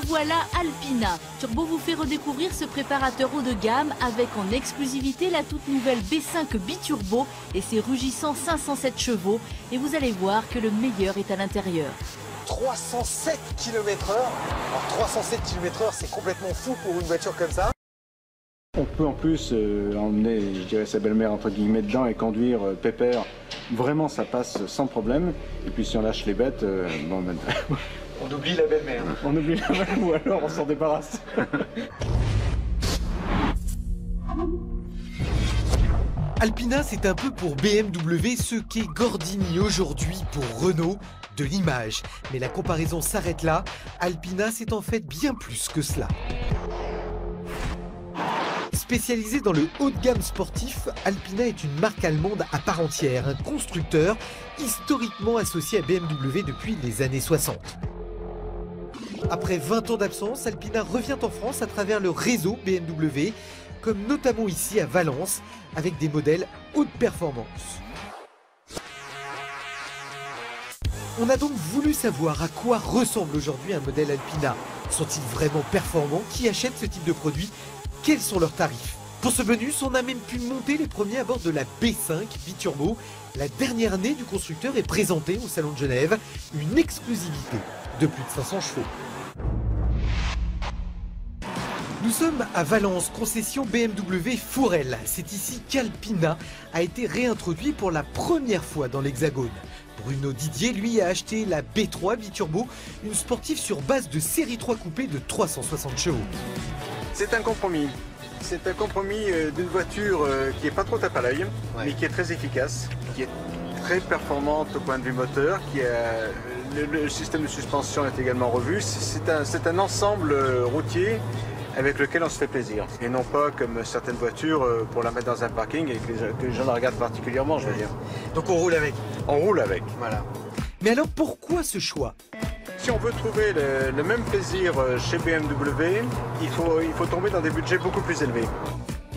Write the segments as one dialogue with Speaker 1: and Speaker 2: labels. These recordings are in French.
Speaker 1: voilà Alpina. Turbo vous fait redécouvrir ce préparateur haut de gamme avec en exclusivité la toute nouvelle B5 Biturbo et ses rugissants 507 chevaux. Et vous allez voir que le meilleur est à l'intérieur.
Speaker 2: 307 km/h. Alors 307 km/h, c'est complètement fou pour une voiture comme ça.
Speaker 3: On peut en plus emmener, je dirais, sa belle-mère entre guillemets dedans et conduire pépère. Vraiment, ça passe sans problème. Et puis si on lâche les bêtes, bon, ben,
Speaker 2: On oublie la belle-mère.
Speaker 3: on oublie la main ou alors on s'en débarrasse.
Speaker 4: Alpina, c'est un peu pour BMW ce qu'est Gordini aujourd'hui pour Renault, de l'image. Mais la comparaison s'arrête là. Alpina, c'est en fait bien plus que cela. Spécialisée dans le haut de gamme sportif, Alpina est une marque allemande à part entière, un constructeur historiquement associé à BMW depuis les années 60. Après 20 ans d'absence, Alpina revient en France à travers le réseau BMW, comme notamment ici à Valence, avec des modèles haute performance. On a donc voulu savoir à quoi ressemble aujourd'hui un modèle Alpina. Sont-ils vraiment performants? Qui achète ce type de produit? Quels sont leurs tarifs? Pour ce bonus, on a même pu monter les premiers à bord de la B5 Biturbo. La dernière année du constructeur est présentée au Salon de Genève, une exclusivité de plus de 500 chevaux. Nous sommes à Valence, concession BMW Fourel. C'est ici qu'Alpina a été réintroduit pour la première fois dans l'Hexagone. Bruno Didier, lui, a acheté la B3 Biturbo, une sportive sur base de série 3 coupée de 360 chevaux.
Speaker 3: C'est un compromis. C'est un compromis d'une voiture qui n'est pas trop tape à l'œil, mais qui est très efficace, qui est très performante au point de vue moteur, le système de suspension est également revu. C'est un ensemble routier avec lequel on se fait plaisir. Et non pas comme certaines voitures pour la mettre dans un parking et que les gens la regardent particulièrement, je veux dire.
Speaker 2: Donc on roule avec.
Speaker 3: On roule avec.
Speaker 2: Voilà.
Speaker 4: Mais alors pourquoi ce choix?
Speaker 3: Si on veut trouver le même plaisir chez BMW, il faut tomber dans des budgets beaucoup plus élevés.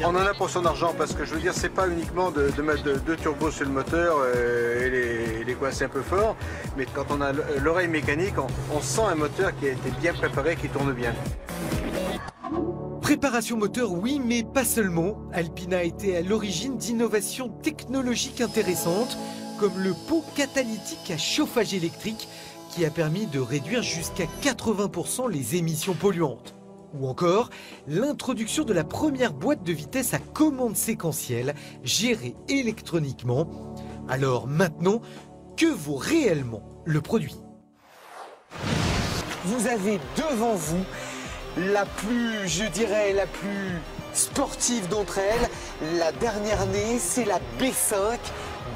Speaker 3: On en a pour son argent parce que je veux dire, c'est pas uniquement de mettre deux turbos sur le moteur et les coincer un peu fort, mais quand on a l'oreille mécanique, on sent un moteur qui a été bien préparé, qui tourne bien.
Speaker 4: Préparation moteur, oui, mais pas seulement. Alpina a été à l'origine d'innovations technologiques intéressantes, comme le pot catalytique à chauffage électrique, qui a permis de réduire jusqu'à 80% les émissions polluantes. Ou encore, l'introduction de la première boîte de vitesse à commande séquentielle, gérée électroniquement. Alors maintenant, que vaut réellement le produit?
Speaker 2: Vous avez devant vous la plus, je dirais, la plus sportive d'entre elles. La dernière née, c'est la B5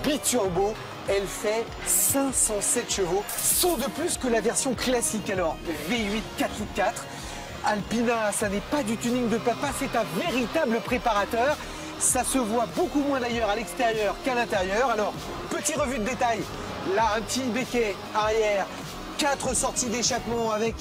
Speaker 2: Biturbo. Elle fait 507 chevaux, 100 de plus que la version classique. Alors, V8 4x4. Alpina, ça n'est pas du tuning de papa, c'est un véritable préparateur. Ça se voit beaucoup moins d'ailleurs à l'extérieur qu'à l'intérieur. Alors, petit revue de détail. Là, un petit béquet arrière, 4 sorties d'échappement avec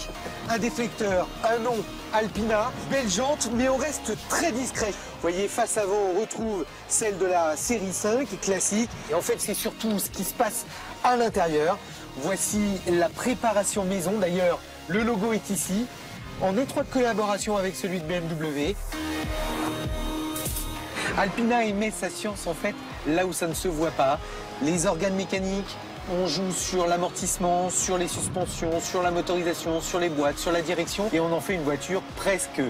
Speaker 2: un déflecteur, un nom Alpina, belle jante, mais on reste très discret. Vous voyez, face avant, on retrouve celle de la série 5 classique. Et en fait, c'est surtout ce qui se passe à l'intérieur. Voici la préparation maison. D'ailleurs, le logo est ici, en étroite collaboration avec celui de BMW. Alpina émet sa science, en fait, là où ça ne se voit pas. Les organes mécaniques, on joue sur l'amortissement, sur les suspensions, sur la motorisation, sur les boîtes, sur la direction. Et on en fait une voiture presque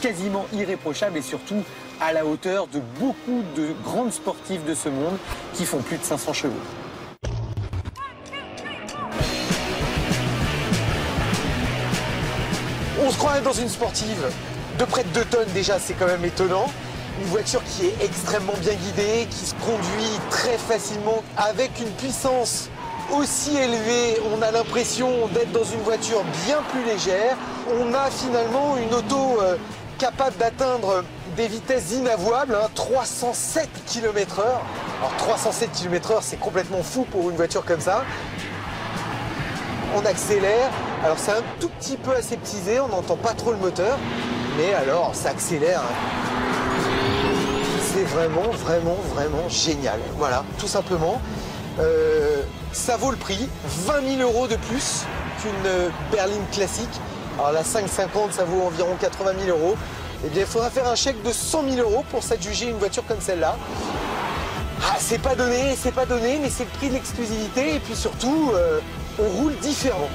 Speaker 2: quasiment irréprochable et surtout à la hauteur de beaucoup de grandes sportives de ce monde qui font plus de 500 chevaux. On se croirait dans une sportive de près de 2 tonnes déjà, c'est quand même étonnant. Une voiture qui est extrêmement bien guidée, qui se conduit très facilement avec une puissance aussi élevée. On a l'impression d'être dans une voiture bien plus légère. On a finalement une auto capable d'atteindre des vitesses inavouables, 307 km/h. Alors 307 km/h, c'est complètement fou pour une voiture comme ça. On accélère, alors c'est un tout petit peu aseptisé, on n'entend pas trop le moteur, mais alors ça accélère. C'est vraiment, vraiment, vraiment génial. Voilà, tout simplement. Ça vaut le prix, 20 000 € de plus qu'une berline classique. Alors la 550, ça vaut environ 80 000 €. Eh bien, il faudra faire un chèque de 100 000 € pour s'adjuger une voiture comme celle-là. Ah, c'est pas donné, mais c'est le prix de l'exclusivité. Et puis surtout, on roule différent.